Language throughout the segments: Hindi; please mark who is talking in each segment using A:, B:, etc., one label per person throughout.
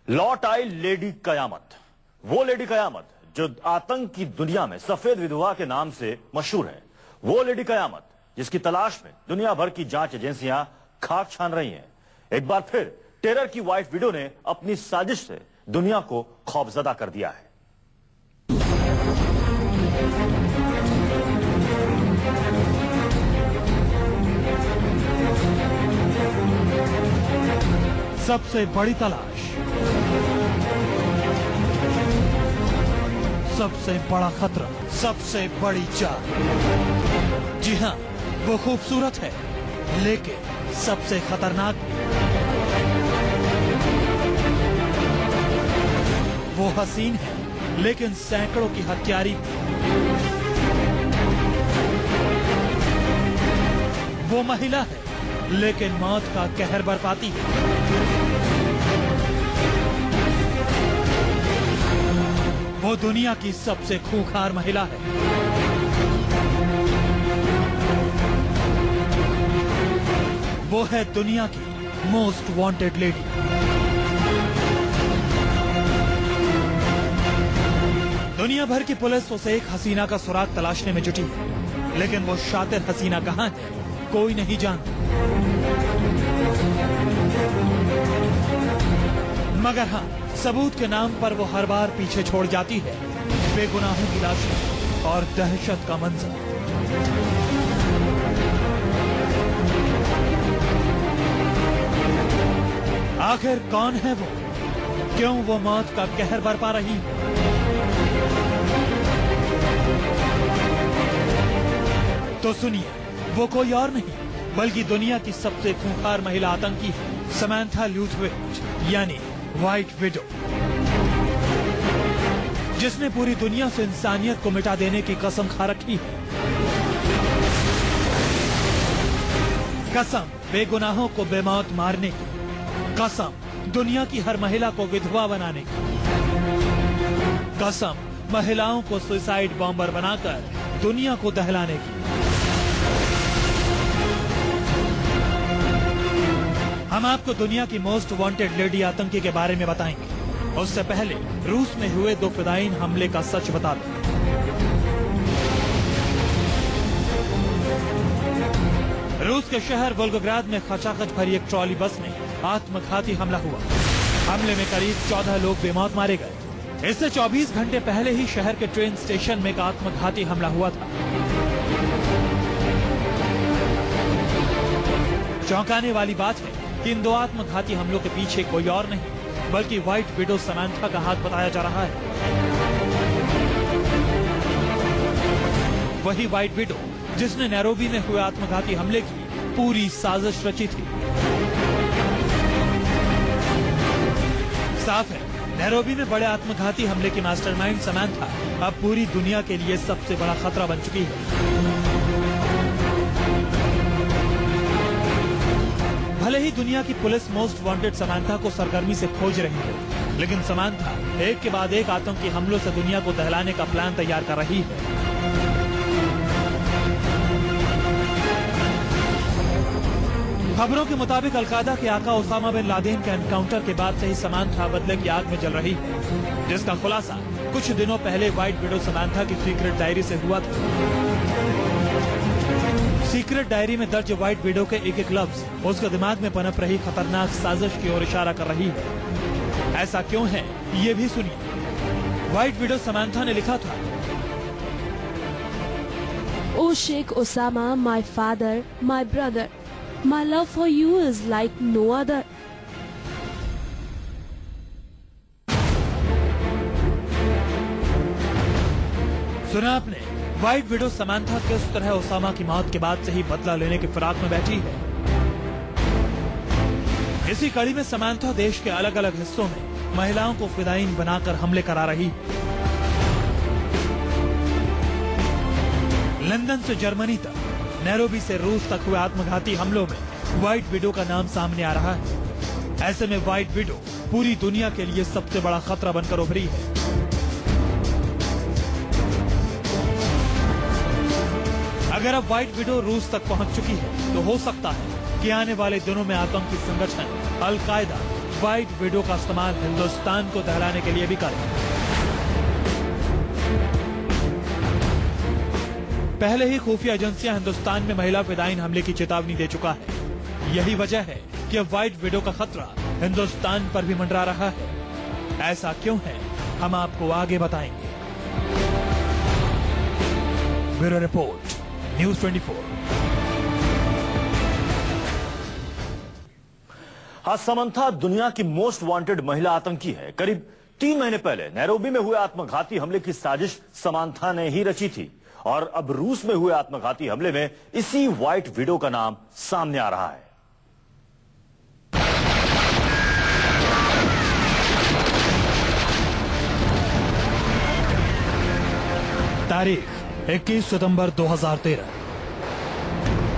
A: लौट आई लेडी कयामत। वो लेडी कयामत जो आतंक की दुनिया में सफेद विधवा के नाम से मशहूर है। वो लेडी कयामत जिसकी तलाश में दुनिया भर की जांच एजेंसियां खाक छान रही हैं। एक बार फिर टेरर की व्हाइट विडो ने अपनी साजिश से दुनिया को खौफजदा कर दिया है।
B: सबसे बड़ी तलाश, सबसे बड़ा खतरा, सबसे बड़ी चाल। जी हां, वो खूबसूरत है लेकिन सबसे खतरनाक भी। वो हसीन है लेकिन सैकड़ों की हत्यारी भी। वो महिला है लेकिन मौत का कहर बरपाती है। वो दुनिया की सबसे खूंखार महिला है। वो है दुनिया की मोस्ट वांटेड लेडी। दुनिया भर की पुलिस उसे एक हसीना का सुराग तलाशने में जुटी है, लेकिन वो शातिर हसीना कहां है कोई नहीं जानता। मगर हाँ, सबूत के नाम पर वो हर बार पीछे छोड़ जाती है बेगुनाहों की लाशें और दहशत का मंजर। आखिर कौन है वो? क्यों वो मौत का कहर बरपा रही है? तो सुनिए, वो कोई और नहीं बल्कि दुनिया की सबसे खूंखार महिला आतंकी है, समंथा ल्यूथविच यानी व्हाइट विडो, जिसने पूरी दुनिया से इंसानियत को मिटा देने की कसम खा रखी है। कसम बेगुनाहों को बेमौत मारने की, कसम दुनिया की हर महिला को विधवा बनाने की, कसम महिलाओं को सुसाइड बॉम्बर बनाकर दुनिया को दहलाने की। हम आपको दुनिया की मोस्ट वांटेड लेडी आतंकी के बारे में बताएंगे। उससे पहले रूस में हुए 2 फिदायीन हमले का सच बता दें। रूस के शहर वोल्गोग्राद में खचाखच भरी एक ट्रॉली बस में आत्मघाती हमला हुआ। हमले में करीब 14 लोग बेमौत मारे गए। इससे 24 घंटे पहले ही शहर के ट्रेन स्टेशन में एक आत्मघाती हमला हुआ था। चौंकाने वाली बात है कि इन 2 आत्मघाती हमलों के पीछे कोई और नहीं बल्कि व्हाइट विडो समंथा का हाथ बताया जा रहा है। वही व्हाइट विडो जिसने नैरोबी में हुए आत्मघाती हमले की पूरी साजिश रची थी। साफ है, नैरोबी में बड़े आत्मघाती हमले की मास्टरमाइंड समंथा अब पूरी दुनिया के लिए सबसे बड़ा खतरा बन चुकी है। भले ही दुनिया की पुलिस मोस्ट वांटेड समंथा को सरगर्मी से खोज रही है, लेकिन समंथा एक के बाद एक आतंकी हमलों से दुनिया को दहलाने का प्लान तैयार कर रही है। खबरों के मुताबिक अलकायदा के आका ओसामा बिन लादेन के एनकाउंटर के बाद से ही समंथा बदले की आग में जल रही है, जिसका खुलासा कुछ दिनों पहले व्हाइट विडो समंथा की सीक्रेट डायरी से हुआ था। सीक्रेट डायरी में दर्ज व्हाइट विडो के एक लफ्ज उसके दिमाग में पनप रही खतरनाक साजिश की ओर इशारा कर रही है। ऐसा क्यों है ये भी सुनिए। व्हाइट विडो समंथा ने लिखा था,
C: O Sheikh Osama, my father, my brother, my love for you is like no other.
B: सुना आपने? व्हाइट विडो समंथा किस तरह ओसामा की मौत के बाद से ही बदला लेने की फिराक में बैठी है। इसी कड़ी में समंथा देश के अलग अलग हिस्सों में महिलाओं को फिदायीन बनाकर हमले करा रही है। लंदन से जर्मनी तक, नैरोबी से रूस तक हुए आत्मघाती हमलों में व्हाइट विडो का नाम सामने आ रहा है। ऐसे में व्हाइट विडो पूरी दुनिया के लिए सबसे बड़ा खतरा बनकर उभरी है। अगर अब व्हाइट विडो रूस तक पहुंच चुकी है तो हो सकता है कि आने वाले दिनों में आतंकी संगठन अलकायदा व्हाइट विडो का इस्तेमाल हिंदुस्तान को दहलाने के लिए भी करें। पहले ही खुफिया एजेंसियां हिंदुस्तान में महिला फिदायीन हमले की चेतावनी दे चुका है। यही वजह है कि अब व्हाइट विडो का खतरा हिंदुस्तान पर भी मंडरा रहा है। ऐसा क्यों है, हम आपको आगे बताएंगे। Bureau report, news 24।
A: हाँ, समंथा दुनिया की मोस्ट वांटेड महिला आतंकी है। करीब 3 महीने पहले नैरोबी में हुए आत्मघाती हमले की साजिश समंथा ने ही रची थी और अब रूस में हुए आत्मघाती हमले में इसी व्हाइट विडो का नाम सामने आ रहा है।
B: तारीख 21 सितंबर 2013,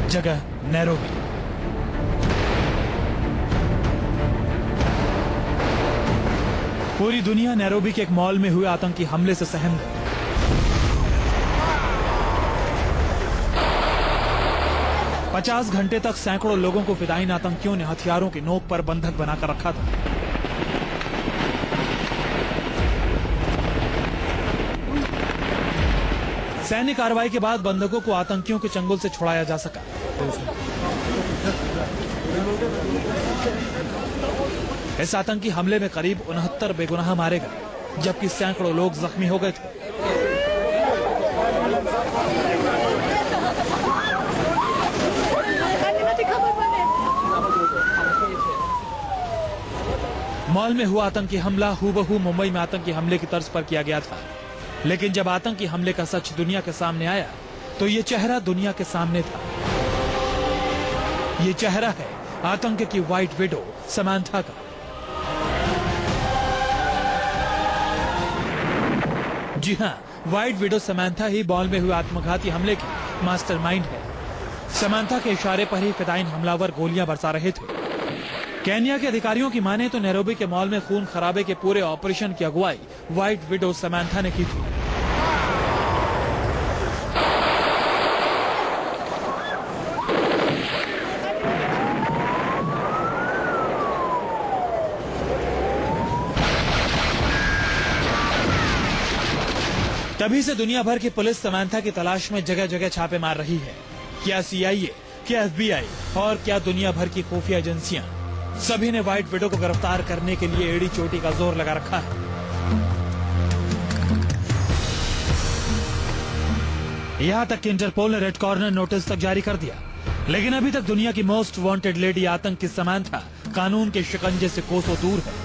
B: जगह नैरोबी। पूरी दुनिया नैरोबी के एक मॉल में हुए आतंकी हमले से सहम गई। पचास घंटे तक सैकड़ों लोगों को फिदायीन आतंकियों ने हथियारों की नोक पर बंधक बनाकर रखा था। सैन्य कार्रवाई के बाद बंधकों को आतंकियों के चंगुल से छुड़ाया जा सका। इस आतंकी हमले में करीब 69 बेगुनाह मारे गए, जबकि सैकड़ों लोग जख्मी हो गए थे। मॉल में हुआ आतंकी हमला हूबहू मुंबई में आतंकी हमले की तर्ज पर किया गया था, लेकिन जब आतंकी हमले का सच दुनिया के सामने आया तो ये चेहरा दुनिया के सामने था। ये चेहरा है आतंक की व्हाइट विडो समंथा का। जी हां, व्हाइट विडो समंथा ही मॉल में हुए आत्मघाती हमले की मास्टरमाइंड है। समंथा के इशारे पर ही फिदायीन हमलावर गोलियां बरसा रहे थे। केन्या के अधिकारियों की माने तो नैरोबी के मॉल में खून खराबे के पूरे ऑपरेशन की अगुवाई व्हाइट विडो समंथा ने की थी। तभी से दुनिया भर की पुलिस समंथा की तलाश में जगह जगह छापे मार रही है। क्या CIA, क्या FBI और क्या दुनिया भर की खुफिया एजेंसियां, सभी ने व्हाइट विडो को गिरफ्तार करने के लिए एड़ी चोटी का जोर लगा रखा है। यहां तक कि इंटरपोल ने रेड कॉर्नर नोटिस तक जारी कर दिया, लेकिन अभी तक दुनिया की मोस्ट वांटेड लेडी आतंक की समंथा कानून के शिकंजे से कोसों दूर है।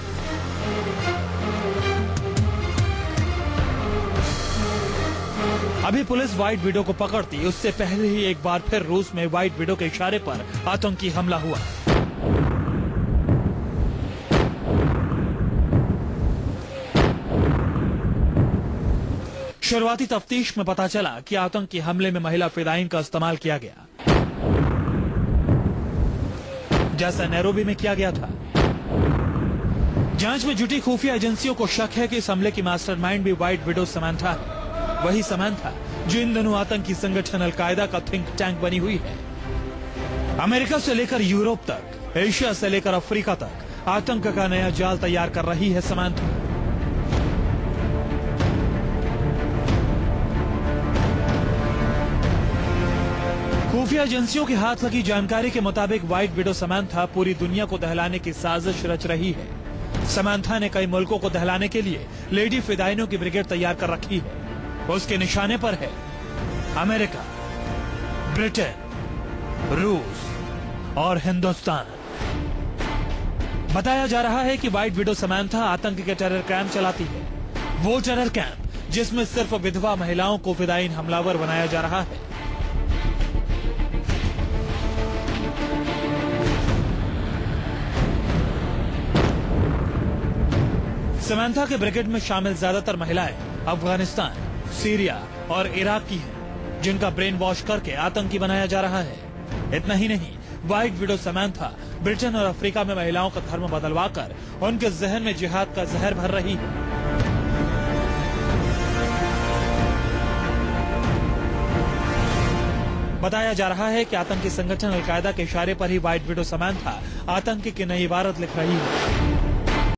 B: अभी पुलिस व्हाइट विडो को पकड़ती उससे पहले ही एक बार फिर रूस में व्हाइट विडो के इशारे पर आतंकी हमला हुआ। शुरुआती तफ्तीश में पता चला कि आतंकी हमले में महिला फिदायीन का इस्तेमाल किया गया, जैसा नैरोबी में किया गया था। जांच में जुटी खुफिया एजेंसियों को शक है कि इस हमले की मास्टरमाइंड भी व्हाइट विडो समंथा है। वही समंथा जो इन दोनों आतंकी संगठन अल-कायदा का थिंक टैंक बनी हुई है। अमेरिका से लेकर यूरोप तक, एशिया से लेकर अफ्रीका तक आतंक का नया जाल तैयार कर रही है समंथा। खुफिया एजेंसियों के हाथ लगी जानकारी के मुताबिक व्हाइट विडो समंथा पूरी दुनिया को दहलाने की साजिश रच रही है। समंथा ने कई मुल्कों को दहलाने के लिए लेडी फिदायीनों की ब्रिगेड तैयार कर रखी है। उसके निशाने पर है अमेरिका, ब्रिटेन, रूस और हिंदुस्तान। बताया जा रहा है कि व्हाइट विडो समंथा आतंक के टेरर कैंप चलाती है, वो टेरर कैंप जिसमें सिर्फ विधवा महिलाओं को फिदायीन हमलावर बनाया जा रहा है। समंथा के ब्रिगेड में शामिल ज्यादातर महिलाएं अफगानिस्तान, सीरिया और इराक की हैं, जिनका ब्रेन वॉश करके आतंकी बनाया जा रहा है। इतना ही नहीं, व्हाइट विडो समंथा ब्रिटेन और अफ्रीका में महिलाओं का धर्म बदलवाकर उनके जहन में जिहाद का जहर भर रही है। बताया जा रहा है कि आतंकी संगठन अलकायदा के इशारे पर ही व्हाइट विडो समांथा आतंकी की नई इबारत लिख रही है।